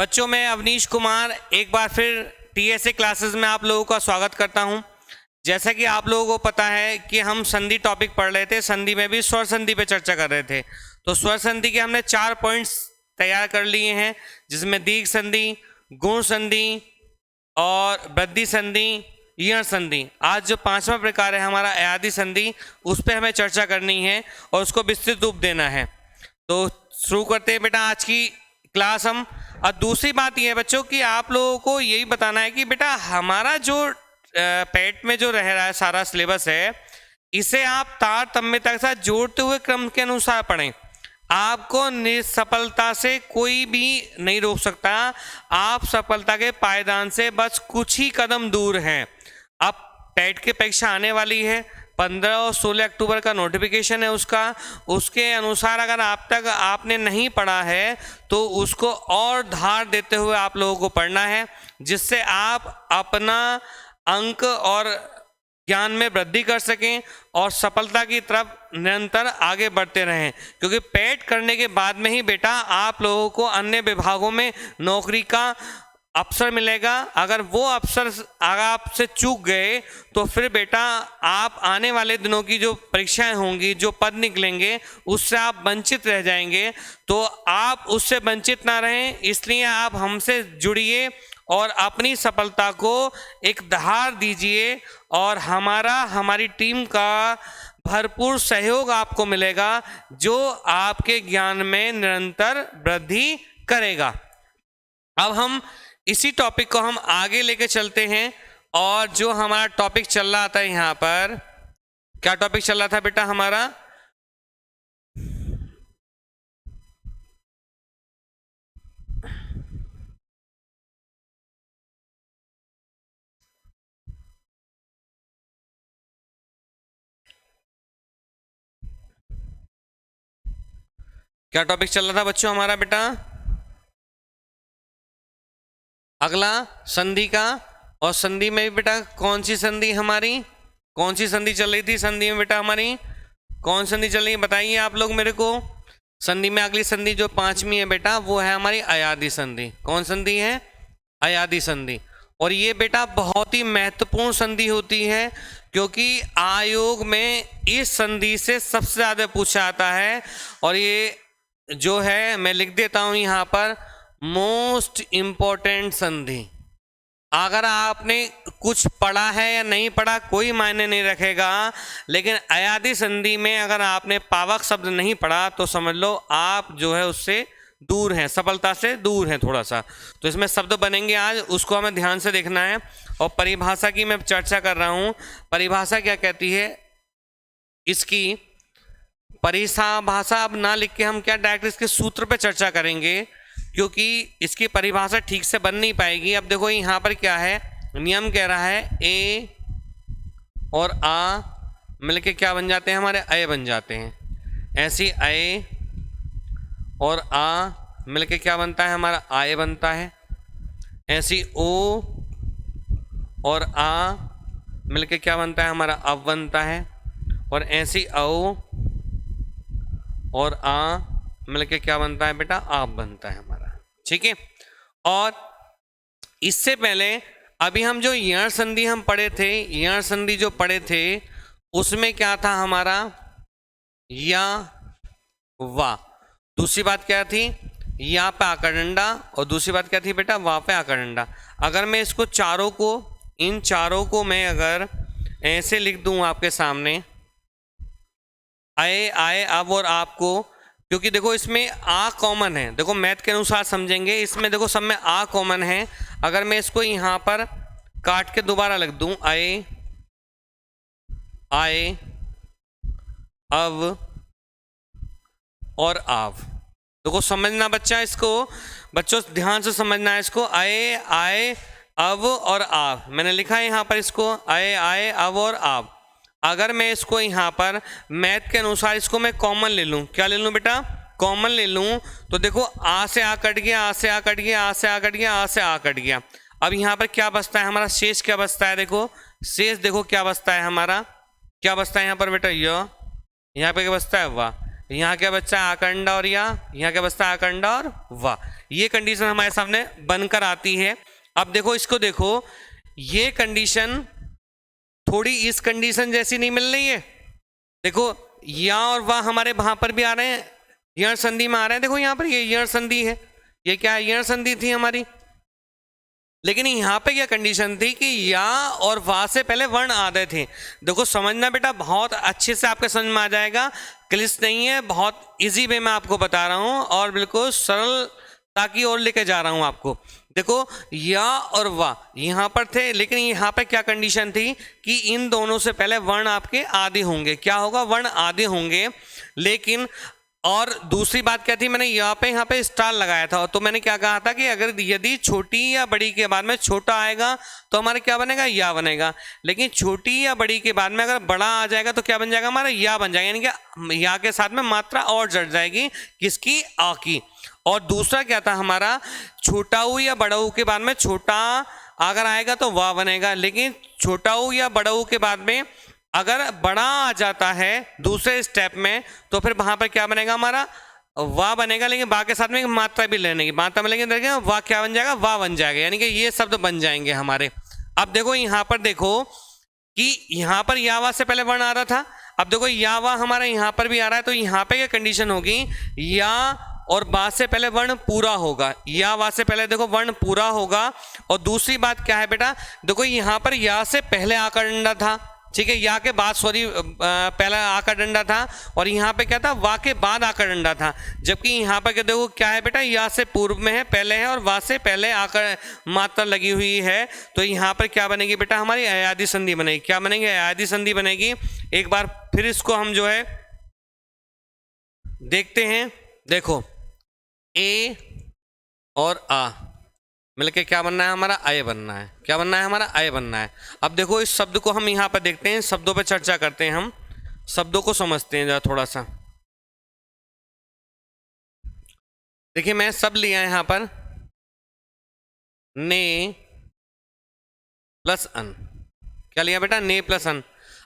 बच्चों, मैं अवनीश कुमार एक बार फिर टीएसए क्लासेस में आप लोगों का स्वागत करता हूं। जैसा कि आप लोगों को पता है कि हम संधि टॉपिक पढ़ रहे थे, संधि में भी स्वर संधि पे चर्चा कर रहे थे। तो स्वर संधि के हमने 4 पॉइंट्स तैयार कर लिए हैं, जिसमें दीर्घ संधि, गुण संधि और वृद्धि संधि, यण संधि। आज जो 5वां प्रकार है हमारा अयादि संधि, उस पर हमें चर्चा करनी है और उसको विस्तृत रूप देना है। तो शुरू करते हैं बेटा आज की क्लास हम। और दूसरी बात यह है बच्चों कि आप लोगों को यही बताना है कि बेटा हमारा जो पेट में जो रह रहा है सारा सिलेबस है, इसे आप तारतम्यता के साथ जोड़ते हुए क्रम के अनुसार पढ़ें। आपको निसफलता से कोई भी नहीं रोक सकता। आप सफलता के पायदान से बस कुछ ही कदम दूर हैं। अब पेट की परीक्षा आने वाली है, 15 और 16 अक्टूबर का नोटिफिकेशन है उसके अनुसार अगर आप तक आपने नहीं पढ़ा है तो उसको और धार देते हुए आप लोगों को पढ़ना है, जिससे आप अपना अंक और ज्ञान में वृद्धि कर सकें और सफलता की तरफ निरंतर आगे बढ़ते रहें। क्योंकि पेट करने के बाद में ही बेटा आप लोगों को अन्य विभागों में नौकरी का अवसर मिलेगा। अगर वो अवसर अगर आपसे चूक गए तो फिर बेटा आप आने वाले दिनों की जो परीक्षाएं होंगी, जो पद निकलेंगे, उससे आप वंचित रह जाएंगे। तो आप उससे वंचित ना रहें, इसलिए आप हमसे जुड़िए और अपनी सफलता को एक धार दीजिए और हमारी टीम का भरपूर सहयोग आपको मिलेगा, जो आपके ज्ञान में निरंतर वृद्धि करेगा। अब हम इसी टॉपिक को हम आगे लेके चलते हैं और जो हमारा टॉपिक चल रहा था यहाँ पर, क्या टॉपिक चल रहा था बेटा हमारा? क्या टॉपिक चल रहा था बच्चों हमारा बेटा? अगला संधि का। और संधि में भी बेटा कौन सी संधि हमारी, कौन सी संधि चल रही थी संधि में बेटा हमारी? कौन संधि चल रही है बताइए आप लोग मेरे को। संधि में अगली संधि जो 5वीं है बेटा, वो है हमारी अयादि संधि। कौन संधि है? अयादि संधि। और ये बेटा बहुत ही महत्वपूर्ण संधि होती है, क्योंकि आयोग में इस संधि से सबसे ज़्यादा पूछा आता है। और ये जो है मैं लिख देता हूँ यहाँ पर, मोस्ट इम्पोर्टेंट संधि। अगर आपने कुछ पढ़ा है या नहीं पढ़ा कोई मायने नहीं रखेगा, लेकिन अयादि संधि में अगर आपने पावक शब्द नहीं पढ़ा तो समझ लो आप जो है उससे दूर हैं, सफलता से दूर हैं थोड़ा सा। तो इसमें शब्द बनेंगे आज, उसको हमें ध्यान से देखना है। और परिभाषा की मैं चर्चा कर रहा हूँ। परिभाषा क्या कहती है, इसकी परिभाषा अब ना लिख के हम क्या डायरेक्ट इसके सूत्र पे चर्चा करेंगे, क्योंकि इसकी परिभाषा ठीक से बन नहीं पाएगी। अब देखो यहाँ पर क्या है, नियम कह रहा है ए और आ मिलके क्या बन जाते हैं हमारे, अय बन जाते हैं। ऐसी अय और आ मिलके क्या बनता है हमारा, आय बनता है। ऐसी ओ और आ मिलके क्या बनता है हमारा, अब बनता है। और ऐसी औ और आ मिलके क्या बनता है बेटा, आप बनता है हमारा। ठीक है। और इससे पहले अभी हम जो यण संधि हम पढ़े थे, यण संधि जो पढ़े थे उसमें क्या था हमारा, या वा। दूसरी बात क्या थी, या पे आकार डंडा, और दूसरी बात क्या थी बेटा, वा पे आकार डंडा। अगर मैं इसको चारों को, इन चारों को मैं अगर ऐसे लिख दूं आपके सामने, आए आए अब और आपको, क्योंकि देखो इसमें आ कॉमन है, देखो मैथ के अनुसार समझेंगे, इसमें देखो सब में आ कॉमन है। अगर मैं इसको यहाँ पर काट के दोबारा लिख दूं, आए आए अब और आव, देखो समझना बच्चा, इसको बच्चों ध्यान से समझना है इसको। आए आए अब और आव मैंने लिखा है यहाँ पर, इसको आए आए अब और आव। अगर मैं इसको यहाँ पर मैथ के अनुसार इसको मैं कॉमन ले लूँ, क्या ले लूँ बेटा, कॉमन ले लूँ, तो देखो आ से आ कट गया, आ से आ कट गया, आ से आ कट गया, आ से आ कट गया। अब यहाँ पर क्या बचता है हमारा, शेष क्या बचता है, देखो शेष देखो क्या बचता है हमारा, क्या बचता है यहाँ पर बेटा, यहाँ पे क्या बचता है, वाह। यहाँ क्या बच्चा है आकंडा और यहाँ क्या बचता है आकंडा और वाह। ये कंडीशन हमारे सामने बनकर आती है। अब देखो इसको देखो, ये कंडीशन थोड़ी इस कंडीशन जैसी नहीं मिल रही है। देखो या और वाह हमारे वहां पर भी आ रहे हैं, यण संधि में आ रहे हैं। देखो यहाँ पर ये यण संधि है, ये क्या है यण संधि थी हमारी। लेकिन यहाँ पे क्या कंडीशन थी कि या और वाह से पहले वर्ण आते थे। देखो समझना बेटा, बहुत अच्छे से आपके समझ में आ जाएगा, क्लिष्ट नहीं है, बहुत इजी वे में आपको बता रहा हूँ और बिल्कुल सरलता की ओर लेके जा रहा हूँ आपको। देखो या और वाह यहाँ पर थे, लेकिन यहाँ पे क्या कंडीशन थी कि इन दोनों से पहले वर्ण आपके आदि होंगे। क्या होगा, वर्ण आदि होंगे। लेकिन और दूसरी बात क्या थी, मैंने यहाँ पे स्टार लगाया था, तो मैंने क्या कहा था कि अगर यदि छोटी या बड़ी के बाद में छोटा आएगा तो हमारा क्या बनेगा, या बनेगा। लेकिन छोटी या बड़ी के बाद में अगर बड़ा आ जाएगा तो क्या बन जाएगा, हमारा या बन जाएगा। यानी कि या के साथ में मात्रा और जड़ जाएगी, किसकी, आ की। और दूसरा क्या था हमारा, छोटा ऊ या बड़ा ऊ के बाद में छोटा अगर आएगा तो वाह बनेगा। लेकिन छोटा ऊ या बड़ा ऊ के बाद में अगर बड़ा आ जाता है दूसरे स्टेप में तो फिर वहां पर क्या बनेगा, हमारा वाह बनेगा। लेकिन वाह के साथ में मात्रा भी लेने की मात्रा में लेंगे, वाह क्या बन जाएगा, वाह बन जाएगा। यानी कि ये शब्द बन जाएंगे हमारे। अब देखो यहाँ पर देखो कि यहाँ पर या वाह से पहले वर्ण आ रहा था, अब देखो या वाह हमारा यहाँ पर भी आ रहा है। तो यहाँ पे क्या कंडीशन होगी, या और बा से पहले वर्ण पूरा होगा, या वा से पहले देखो वर्ण पूरा होगा। और दूसरी बात क्या है बेटा, देखो यहाँ पर या से पहले आकार डंडा था, ठीक है, या के बाद सॉरी पहला आकार डंडा था, और यहाँ पे क्या था, वा के बाद आकार डंडा था। जबकि यहाँ पर क्या देखो क्या है बेटा, या से पूर्व में है पहले है, और वा से पहले आकार मात्रा लगी हुई है। तो यहाँ पर क्या बनेगी बेटा, हमारी अयादी संधि बनेगी। क्या बनेगी, अयादी संधि बनेगी। एक बार फिर इसको हम जो है देखते हैं। देखो ए और आ मिलके क्या बनना है, हमारा अय बनना है। क्या बनना है, हमारा अय बनना है। अब देखो इस शब्द को हम यहाँ पर देखते हैं, शब्दों पर चर्चा करते हैं, हम शब्दों को समझते हैं जरा थोड़ा सा। देखिए मैं सब लिया यहाँ पर, ने प्लस अन। क्या लिया बेटा, ने प्लस अन।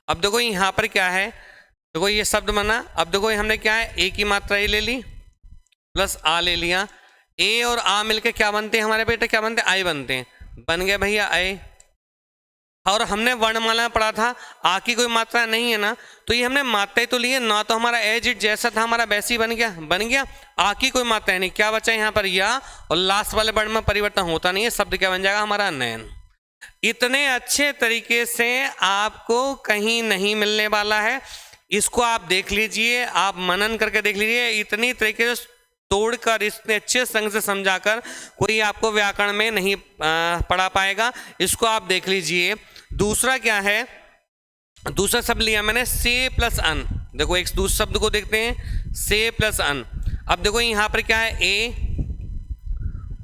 अब देखो यहाँ पर क्या है, देखो ये शब्द बना। अब देखो हमने क्या है, ए की मात्रा ए ले ली प्लस आ ले लिया। ए और आ मिलके क्या बनते हैं हमारे बेटे, क्या बनते हैं, आय बनते हैं। बन गए भैया आय। और हमने वर्णमाला पढ़ा था, आ की कोई मात्रा नहीं है ना, तो ये हमने मात्राएं तो ली है ना, तो हमारा एज इट जैसा था हमारा वैसे ही बन गया। आ की कोई मात्रा नहीं, क्या बचा यहाँ पर या, और लास्ट वाले वर्ण में परिवर्तन होता नहीं है, शब्द क्या बन जाएगा हमारा, नयन। इतने अच्छे तरीके से आपको कहीं नहीं मिलने वाला है। इसको आप देख लीजिए, आप मनन करके देख लीजिए। इतनी तरीके से तोड़कर, इतने अच्छे संग से समझाकर कोई आपको व्याकरण में नहीं पढ़ा पाएगा। इसको आप देख लीजिए। दूसरा क्या है, दूसरा शब्द लिया मैंने से प्लस अन। देखो एक दूसरे शब्द को देखते हैं, से प्लस अन। अब देखो यहाँ पर क्या है, ए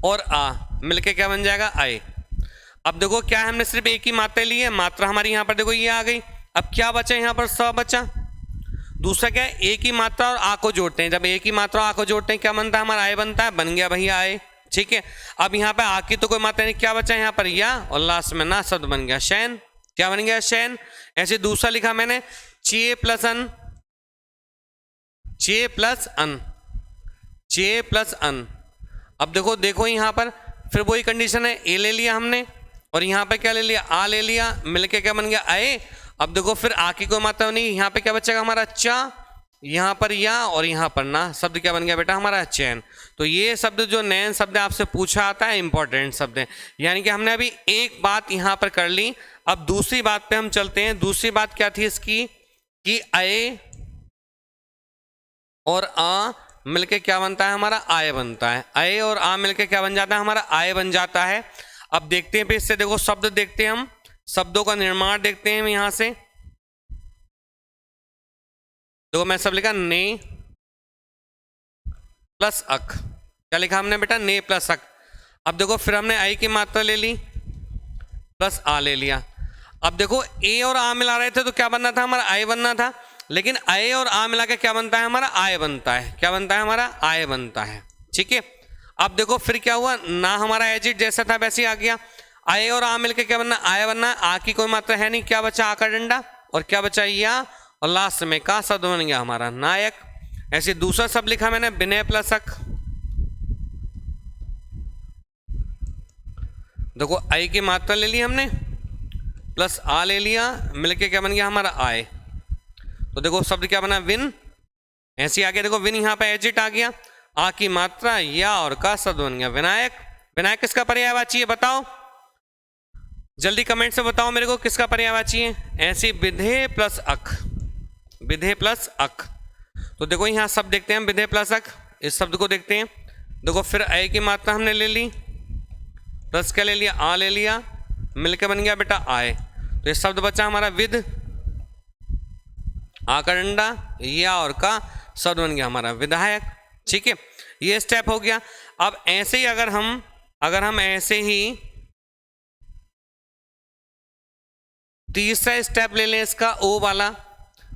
और आ मिलके क्या बन जाएगा, आए। अब देखो क्या है, हमने सिर्फ एक ही मात्रा ली है, मात्रा हमारी यहाँ पर देखो ये आ गई। अब क्या बचा यहाँ पर, स बचा। दूसरा क्या है, एक ही मात्रा और आ को जोड़ते हैं। जब एक ही मात्रा आ को जोड़ते हैं क्या बनता है, हमारा आय बनता है। बन गया भैया आय, ठीक है। अब यहाँ पे आ की तो कोई मात्रा नहीं, क्या बचा यहाँ पर, या, और लास्ट में ना शब्द बन गया शैन। क्या बन गया, शैन। ऐसे दूसरा लिखा मैंने, चे प्लस अन, चे प्लस अन, चे प्लस अन। अब देखो यहाँ पर फिर वही कंडीशन है, ए ले लिया हमने और यहाँ पे क्या ले लिया, आ ले लिया, मिलके क्या बन गया, आए। अब देखो फिर आ की कोई मात्रा नहीं, यहाँ पे क्या बचेगा हमारा, चा, यहाँ पर या और यहाँ पर ना, शब्द क्या बन गया बेटा हमारा, चैन। तो ये शब्द जो नयन शब्द आपसे पूछा आता है, इंपॉर्टेंट शब्द है। यानी कि हमने अभी एक बात यहाँ पर कर ली। अब दूसरी बात पे हम चलते हैं। दूसरी बात क्या थी इसकी, कि अय और आ मिलके क्या बनता है, हमारा आय बनता है। अय और आ मिलके क्या बन जाता है, हमारा आय बन जाता है। अब देखते हैं फिर इससे, देखो शब्द देखते हैं हम, शब्दों का निर्माण देखते हैं हम यहां से। देखो मैं सब लिखा, ने प्लस अक। क्या लिखा हमने बेटा, ने प्लस अक। अब देखो फिर हमने आई की मात्रा ले ली प्लस आ ले लिया। अब देखो ए और आ मिला रहे थे तो क्या बनना था, हमारा आय बनना था। लेकिन आय और आ मिला के क्या बनता है, हमारा आय बनता है। क्या बनता है, हमारा आय बनता है, ठीक है। अब देखो फिर क्या हुआ, ना हमारा एजिट जैसा था वैसे आ गया। आय और आ मिलके क्या बनना, आय बनना। आ की कोई मात्रा है नहीं, क्या बचा, आकार डंडा, और क्या बचा, या, और लास्ट में का शब्द बन गया हमारा, नायक। ऐसे दूसरा शब्द लिखा मैंने विनय प्लस अक। देखो आई की मात्रा ले ली हमने, प्लस आ ले लिया, मिलके क्या बन गया हमारा आय। तो देखो शब्द क्या बना, विन। ऐसे आगे देखो विन, यहाँ पे एजिट आ गया, आ की मात्रा या और का शब्द बन गया विनायक। विनायक किसका पर्यायवाची है बताओ, जल्दी कमेंट से बताओ मेरे को किसका पर्यायवाची है। ऐसे विधेय प्लस अक, विधेय प्लस अक। तो देखो यहाँ शब्द देखते हैं विधेय प्लस अक, इस शब्द को देखते हैं। देखो फिर अय की मात्रा हमने ले ली, प्लस क्या ले लिया, आ ले लिया, मिलकर बन गया बेटा आय। तो ये शब्द बचा हमारा विद, आ का डंडा या और का शब्द बन गया हमारा विधायक। ठीक है, ये स्टेप हो गया। अब ऐसे ही अगर हम ऐसे ही तीसरा स्टेप ले लें इसका, ओ वाला,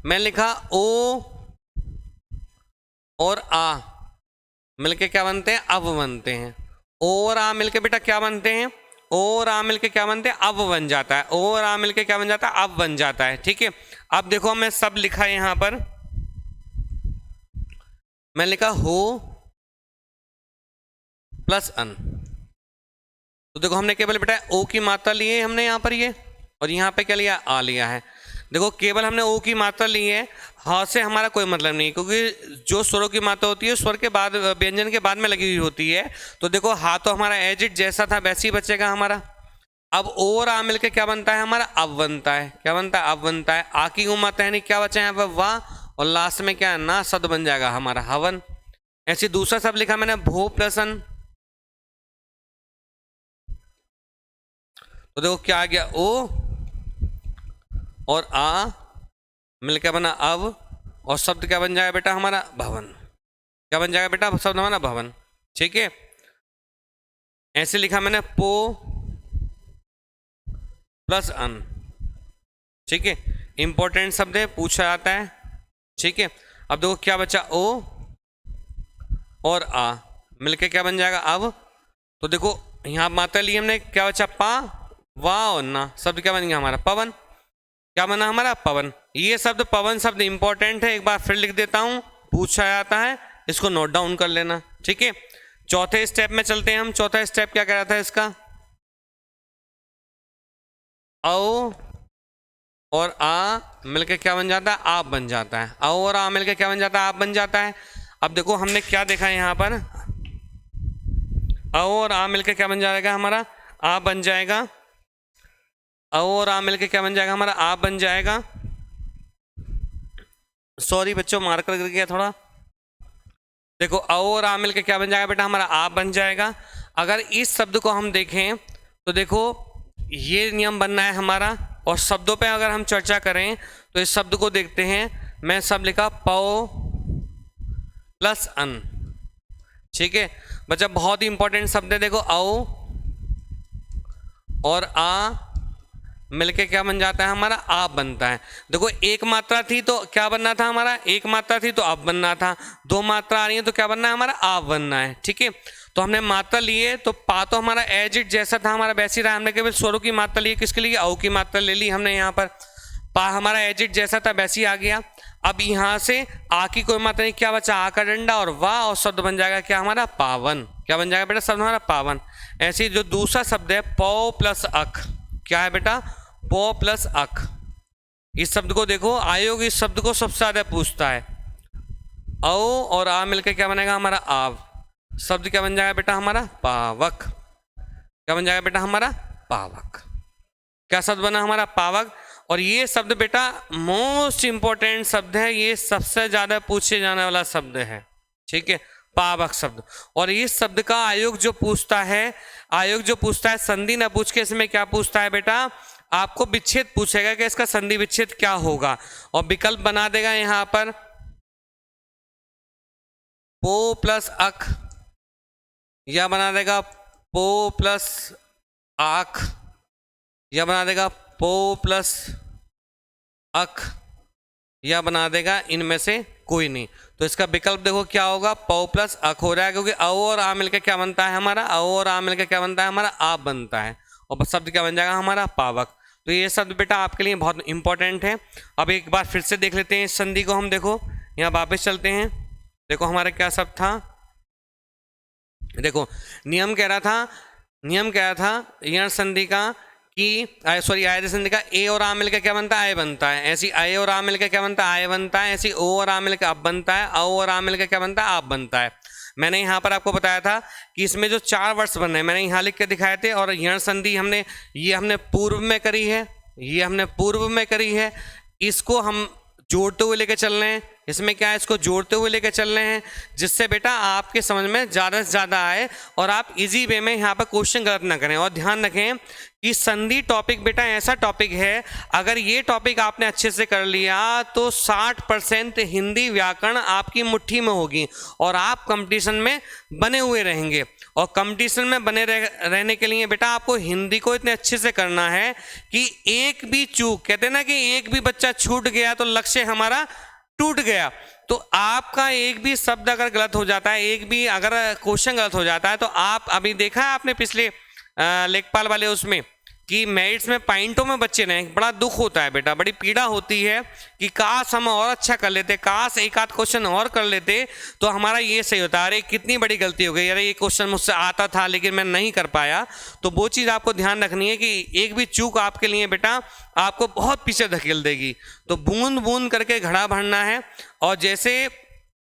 मैं लिखा ओ और आ मिलके क्या बनते हैं, अब बनते हैं। ओ और आ मिलके बेटा क्या बनते हैं, ओ और आ मिलके क्या बनते हैं, अब बन जाता है। ओ और आ मिलके क्या बन जाता है, अब बन जाता है। ठीक है, अब देखो मैं सब लिखा है यहां पर, मैं लिखा हो प्लस अन। तो देखो हमने केवल बेटा ओ की मात्रा ली है हमने यहाँ पर ये, और यहाँ पे क्या लिया, आ लिया है। देखो केवल हमने ओ की मात्रा ली है, हा से हमारा कोई मतलब नहीं, क्योंकि जो स्वरों की मात्रा होती है स्वर के बाद, व्यंजन के बाद में लगी हुई होती है। तो देखो हा तो हमारा एज इट जैसा था वैसे ही बचेगा हमारा। अब ओ और आ मिलकर क्या बनता है हमारा, अब बनता है। क्या बनता है, अब बनता है। आ की मात्रा है नहीं, क्या बचा है वाह, और लास्ट में क्या ना शब्द बन जाएगा हमारा हवन। ऐसे दूसरा शब्द लिखा मैंने भो प्लस अन। तो देखो क्या आ गया, ओ और आ मिलकर बना अब, और शब्द क्या बन जाएगा बेटा हमारा भवन। क्या बन जाएगा बेटा शब्द हमारा भवन। ठीक है, ऐसे लिखा मैंने पो प्लस अन। ठीक है, इंपॉर्टेंट शब्द है, पूछा जाता है। ठीक है, अब देखो क्या बचा, ओ और आ मिलके क्या बन जाएगा अब। तो देखो यहां मात्रा ली हमने, क्या बचा पा, वाह और ना, शब्द क्या बन गया हमारा पवन। क्या बना हमारा पवन। ये शब्द पवन शब्द इंपॉर्टेंट है, एक बार फिर लिख देता हूं, पूछा जाता है, इसको नोट डाउन कर लेना। ठीक है, चौथे स्टेप में चलते हैं हम। चौथा स्टेप क्या कह रहा था इसका, औ और आ मिलके क्या बन जाता है, आप बन जाता है। औ और आ मिलके क्या बन जाता है, आप बन जाता है। अब देखो हमने क्या देखा है यहां पर, औ और आ मिलके क्या बन जाएगा हमारा, आप बन जाएगा। औ और आ मिलके क्या बन जाएगा हमारा, आप बन जाएगा। सॉरी बच्चों मार्कर गिर गया थोड़ा। देखो औ और आ मिलके क्या बन जाएगा बेटा हमारा, आप बन जाएगा। अगर इस शब्द को हम देखें तो देखो ये नियम बनना है हमारा। और शब्दों पे अगर हम चर्चा करें तो इस शब्द को देखते हैं, मैं सब लिखा पौ प्लस अन। ठीक है बच्चा, बहुत ही इंपॉर्टेंट शब्द है। देखो औ और आ मिलके क्या बन जाता है हमारा, आप बनता है। देखो एक मात्रा थी तो क्या बनना था हमारा, एक मात्रा थी तो आप बनना था। दो मात्रा आ रही है तो क्या बनना है हमारा, आप बनना है। ठीक है, तो हमने मात्रा लिए तो पा तो हमारा एज इट जैसा था हमारा वैसे ही रहा। हमने केवल स्वरों की मात्रा ली, किसके लिए, औ की मात्रा ले ली हमने। यहाँ पर पा हमारा एज इट जैसा था वैसे ही आ गया। अब यहाँ से आ की कोई मात्रा नहीं, क्या बचा, आ का डंडा और वाह, और शब्द बन जाएगा क्या हमारा, पावन। क्या बन जाएगा बेटा शब्द हमारा, पावन। ऐसे ही जो दूसरा शब्द है पौ प्लस अक, क्या है बेटा, पौ प्लस अक। इस शब्द को देखो, आयोग इस शब्द को सबसे ज्यादा पूछता है। औ और आ मिलकर क्या बनेगा हमारा, आव। शब्द क्या बन जाएगा बेटा हमारा, पावक। क्या बन जाएगा बेटा हमारा, पावक। क्या शब्द बना हमारा, पावक। और ये शब्द बेटा मोस्ट इंपॉर्टेंट शब्द है, ये सबसे ज्यादा पूछे जाने वाला शब्द है। ठीक है, पावक शब्द। और इस शब्द का आयोग जो पूछता है, संधि ना पूछ के इसमें क्या पूछता है बेटा, आपको विच्छेद पूछेगा कि इसका संधि विच्छेद क्या होगा, और विकल्प बना देगा यहां पर पो प्लस अक, या बना देगा पो प्लस आख, या बना देगा पो प्लस अक, या बना देगा इनमें से कोई नहीं। तो इसका विकल्प देखो क्या होगा, पौ प्लस अक हो रहा है, क्योंकि औ और आ मिलकर क्या बनता है हमारा, औ और आ मिलकर क्या बनता है हमारा, आप बनता है। और शब्द क्या बन जाएगा हमारा, पावक। तो ये शब्द बेटा आपके लिए बहुत इंपॉर्टेंट है। अब एक बार फिर से देख लेते हैं इस संधि को हम। देखो यहाँ वापस चलते हैं, देखो हमारा क्या सब था, देखो नियम कह रहा था यण संधि का कि सॉरी आयत संधि का ए और आ मिलकर क्या बनता है, आय बनता है। ऐसी ए और आ मिलकर क्या बनता है, आय बनता है। ऐसी ओ और आ मिलकर अब बनता है, औ और आ मिलकर क्या बनता है, आप बनता है। मैंने यहाँ पर आपको बताया था कि इसमें जो 4 वर्ड्स बने हैं मैंने यहाँ लिख के दिखाए थे, और यण संधि हमने पूर्व में करी है, ये हमने पूर्व में करी है। इसको हम जोड़ते हुए लेके चल रहे हैं। इसमें क्या है, इसको जोड़ते हुए लेके चल रहे हैं, जिससे बेटा आपके समझ में ज़्यादा से ज़्यादा आए और आप इजी वे में यहाँ पर क्वेश्चन गलत ना करें। और ध्यान रखें कि संधि टॉपिक बेटा ऐसा टॉपिक है, अगर ये टॉपिक आपने अच्छे से कर लिया तो 60% हिंदी व्याकरण आपकी मुट्ठी में होगी और आप कंपटीशन में बने हुए रहेंगे। और कंपटीशन में बने रहने के लिए बेटा आपको हिंदी को इतने अच्छे से करना है कि एक भी चूक, कहते हैं ना कि एक भी बच्चा छूट गया तो लक्ष्य हमारा टूट गया। तो आपका एक भी शब्द अगर गलत हो जाता है, एक भी अगर क्वेश्चन गलत हो जाता है, तो आप अभी देखा है आपने पिछले लेखपाल वाले उसमें कि मेरिट्स में पॉइंटों में बच्चे रहे, बड़ा दुख होता है बेटा, बड़ी पीड़ा होती है कि काश हम और अच्छा कर लेते, काश एक आध क्वेश्चन और कर लेते तो हमारा ये सही होता है। अरे कितनी बड़ी गलती हो गई, अरे ये क्वेश्चन मुझसे आता था लेकिन मैं नहीं कर पाया। तो वो चीज़ आपको ध्यान रखनी है कि एक भी चूक आपके लिए बेटा आपको बहुत पीछे धकेल देगी। तो बूंद बूंद करके घड़ा भरना है। और जैसे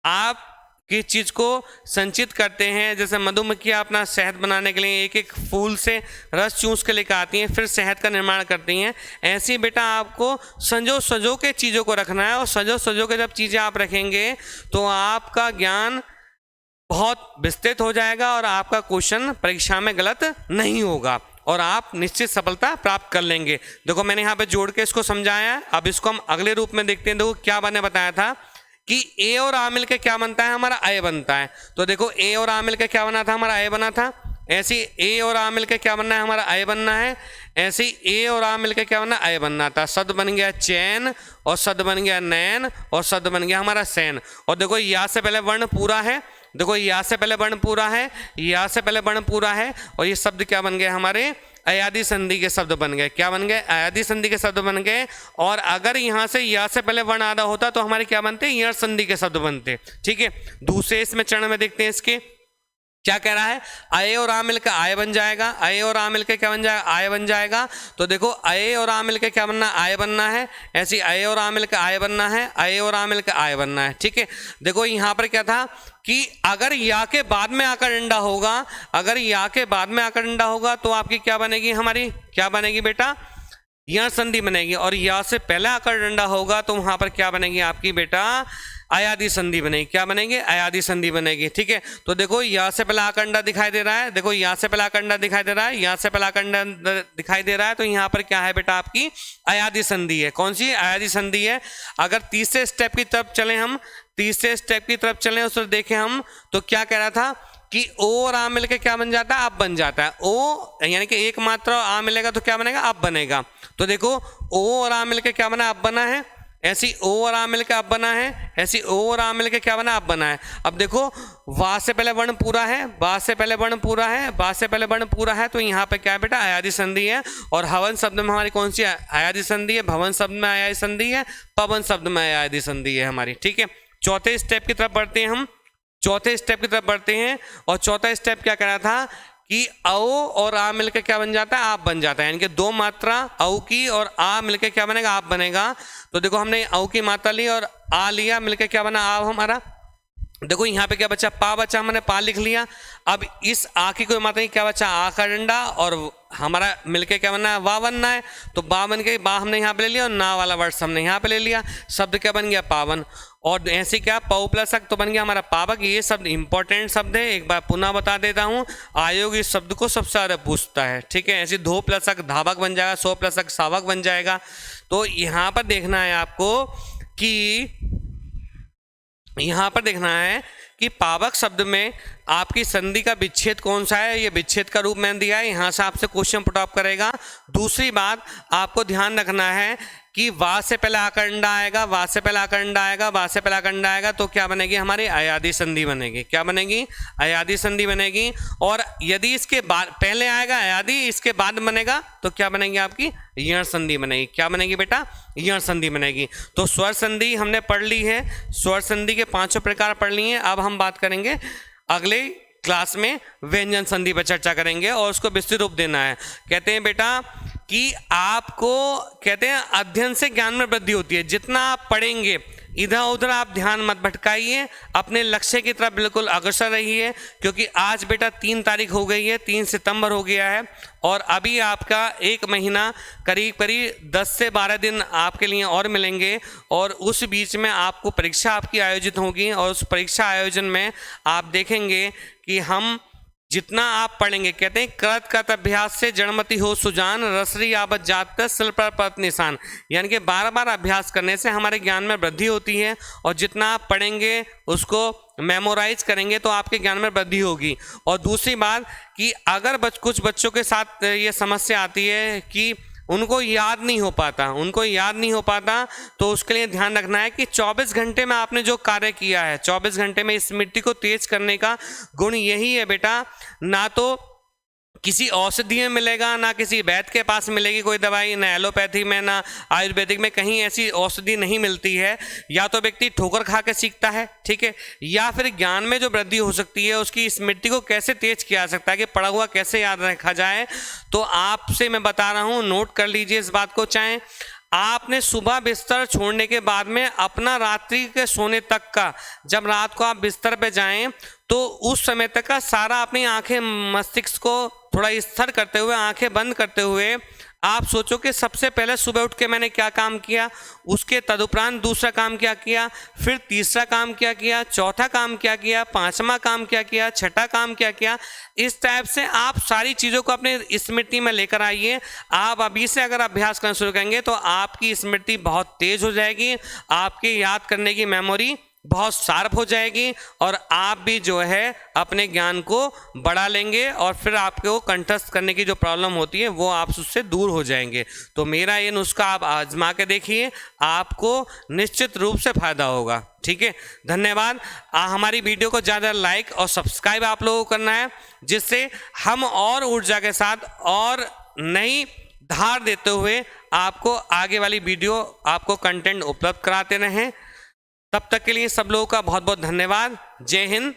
आप किस चीज़ को संचित करते हैं, जैसे मधुमक्खियाँ अपना शहद बनाने के लिए एक एक फूल से रस चूस के लेकर आती हैं, फिर शहद का निर्माण करती हैं, ऐसे ही बेटा आपको संजो के चीज़ों को रखना है। और संजो के जब चीज़ें आप रखेंगे तो आपका ज्ञान बहुत विस्तृत हो जाएगा और आपका क्वेश्चन परीक्षा में गलत नहीं होगा और आप निश्चित सफलता प्राप्त कर लेंगे। देखो मैंने यहाँ पे जोड़ के इसको समझाया, अब इसको हम अगले रूप में देखते हैं। देखो क्या मैंने बताया था कि ए और आ मिल के क्या बनता है, हमारा आय बनता है। तो देखो ए और आ मिल के क्या बना था, हमारा आय बना था। ऐसी ए और आ मिल के क्या बनना है, हमारा आय बनना है। ऐसे ए और आ मिल के क्या बनना, आय बनना था। शब्द बन गया चैन और शब्द बन गया नैन और शब्द बन गया हमारा सैन। और देखो या से पहले वर्ण पूरा है, देखो या से पहले वर्ण पूरा है, या से पहले वर्ण पूरा है, और ये शब्द क्या बन गए, हमारे अयादि संधि के शब्द बन गए। क्या बन गए, अयादि संधि के शब्द बन गए। और अगर यहाँ से या से पहले वर्ण आधा होता तो हमारे क्या बनते, यण संधि के शब्द बनते। ठीक है, दूसरे इसमें चरण में देखते हैं इसके क्या कह रहा है, अय और आ मिलकर आय बन जाएगा। अय और आ मिलकर क्या बन जाएगा, आय बन जाएगा। तो देखो अय और आ मिलकर क्या बनना, आय बनना है। ऐसी अय और आ मिलकर आय बनना है, अय और आ मिलकर आय बनना है। ठीक है, देखो यहाँ पर क्या था कि अगर या के बाद में आकर डंडा होगा, अगर या के बाद में आकर डंडा होगा तो आपकी क्या बनेगी, हमारी क्या बनेगी बेटा, यण संधि बनेगी। और या से पहले आकर डंडा होगा तो वहां पर क्या बनेगी आपकी बेटा, अयादि संधि बनेगी। क्या बनेगी, अयादि संधि बनेगी। ठीक है, तो देखो या से पहले आकंडा दिखाई दे रहा है, देखो या से पहले आकंडा दिखाई दे रहा है, या से पहले आकंडा दिखाई दे रहा है, तो यहाँ पर क्या है बेटा, आपकी अयादि संधि है। कौन सी, अयादि संधि है। अगर तीसरे स्टेप की तरफ चले, हम तीसरे स्टेप की तरफ चले, उस देखें हम तो क्या कह रहा था कि ओ और आ मिलकर क्या बन जाता है, अब बन जाता है। ओ यानी कि एक मात्रा आ मिलेगा तो क्या बनेगा, अब बनेगा। तो देखो ओ और आ मिलकर क्या बना, अब बना है। ऐसी ओ और आ मिलकर अब बना है, ऐसी ओ और आ मिलकर क्या बना, अब बना है। अब देखो वा से पहले वर्ण पूरा है, बा से पहले वर्ण पूरा है, बा से पहले वर्ण पूरा है, तो यहाँ पे क्या है बेटा, अयादि संधि है। और हवन शब्द में हमारी कौन सी अयादि संधि है, भवन शब्द में अयादि संधि है, पवन शब्द में अयादि संधि है हमारी। ठीक है, चौथे स्टेप की तरफ बढ़ते हैं हम, चौथे स्टेप की तरफ बढ़ते हैं। और चौथा स्टेप क्या कह रहा था कि औ और आ मिलकर क्या बन जाता है, आप बन जाता है। यानी कि दो मात्रा औ की और आ मिलकर क्या बनेगा, आप बनेगा। तो देखो हमने औ की मात्रा ली और आ लिया, मिलकर क्या बना, आप हमारा। देखो यहाँ पे क्या बचा, पा बचा, हमने पा लिख लिया। अब इस आ की कोई मात्रा नहीं, क्या बचा, आ का डंडा, और हमारा मिलके क्या बनना है, वा बनना है। तो बा बन गई, बा हमने यहाँ पे ले लिया और ना वाला वर्ड हमने यहाँ पे ले लिया। शब्द क्या बन गया, पावन। और ऐसे क्या, पौ प्लस अक तो बन गया हमारा पावक। ये शब्द इंपॉर्टेंट शब्द है, एक बार पुनः बता देता हूँ, आयोग इस शब्द को सबसे ज़्यादा पूछता है। ठीक है, ऐसे धो प्लस अक धावक बन जाएगा, सो प्लस अक सावक बन जाएगा। तो यहाँ पर देखना है आपको कि यहाँ पर देखना है कि पावक शब्द में आपकी संधि का विच्छेद कौन सा है, ये विच्छेद का रूप मैंने दिया है, यहाँ से आपसे क्वेश्चन पुट अप करेगा। दूसरी बात आपको ध्यान रखना है कि वा से पहले आकंडा आएगा, वा से पहले आकंडा आएगा, वा से पहले आकंडा आएगा तो क्या बनेगी, हमारी अयादी संधि बनेगी। क्या बनेगी, अयादी संधि बनेगी। और यदि इसके बाद पहले आएगा अयादी, इसके बाद बनेगा तो क्या बनेगी, आपकी यण संधि बनेगी। क्या बनेगी बेटा, यण संधि बनेगी। तो स्वर संधि हमने पढ़ ली है, स्वर संधि के 5 प्रकार पढ़ लिए हैं। अब हम बात करेंगे अगले क्लास में व्यंजन संधि पर चर्चा करेंगे और उसको विस्तृत रूप देना है। कहते हैं बेटा कि आपको कहते हैं अध्ययन से ज्ञान में वृद्धि होती है। जितना आप पढ़ेंगे इधर उधर आप ध्यान मत भटकाइए, अपने लक्ष्य की तरफ बिल्कुल अग्रसर रहिए, क्योंकि आज बेटा 3 तारीख हो गई है, 3 सितंबर हो गया है और अभी आपका 1 महीना करीब 10 से 12 दिन आपके लिए और मिलेंगे और उस बीच में आपको परीक्षा आपकी आयोजित होगी और उस परीक्षा आयोजन में आप देखेंगे कि हम जितना आप पढ़ेंगे, कहते हैं कृत अभ्यास से जड़मति हो सुजान, रसरी आवत जात सिल पर पत निशान, यानी कि बार बार अभ्यास करने से हमारे ज्ञान में वृद्धि होती है और जितना आप पढ़ेंगे उसको मेमोराइज करेंगे तो आपके ज्ञान में वृद्धि होगी। और दूसरी बात कि अगर कुछ बच्चों के साथ ये समस्या आती है कि उनको याद नहीं हो पाता, तो उसके लिए ध्यान रखना है कि 24 घंटे में आपने जो कार्य किया है, 24 घंटे में स्मृति को तेज करने का गुण यही है बेटा। ना तो किसी औषधि में मिलेगा, ना किसी वैद्य के पास मिलेगी कोई दवाई, ना एलोपैथी में ना आयुर्वेदिक में, कहीं ऐसी औषधि नहीं मिलती है। या तो व्यक्ति ठोकर खा के सीखता है, ठीक है, या फिर ज्ञान में जो वृद्धि हो सकती है उसकी स्मृति को कैसे तेज किया जा सकता है कि पढ़ा हुआ कैसे याद रखा जाए। तो आपसे मैं बता रहा हूँ, नोट कर लीजिए इस बात को। चाहे आपने सुबह बिस्तर छोड़ने के बाद में अपना रात्रि के सोने तक का, जब रात को आप बिस्तर पे जाएं तो उस समय तक का सारा अपनी आंखें, मस्तिष्क को थोड़ा स्थिर करते हुए, आंखें बंद करते हुए आप सोचो कि सबसे पहले सुबह उठ के मैंने क्या काम किया, उसके तदुपरांत दूसरा काम क्या किया, फिर तीसरा काम क्या किया, चौथा काम क्या किया, पांचवा काम क्या किया, छठा काम क्या किया। इस टाइप से आप सारी चीज़ों को अपने स्मृति में लेकर आइए। आप अभी से अगर अभ्यास करना शुरू करेंगे तो आपकी स्मृति बहुत तेज हो जाएगी, आपकी याद करने की मेमोरी बहुत शार्प हो जाएगी और आप भी जो है अपने ज्ञान को बढ़ा लेंगे और फिर आपको कंठस्थ करने की जो प्रॉब्लम होती है वो आप उससे दूर हो जाएंगे। तो मेरा ये नुस्खा आप आजमा के देखिए, आपको निश्चित रूप से फायदा होगा। ठीक है, धन्यवाद। हमारी वीडियो को ज़्यादा लाइक और सब्सक्राइब आप लोगों को करना है, जिससे हम और ऊर्जा के साथ और नई धार देते हुए आपको आगे वाली वीडियो, आपको कंटेंट उपलब्ध कराते रहें। तब तक के लिए सब लोगों का बहुत बहुत धन्यवाद। जय हिंद,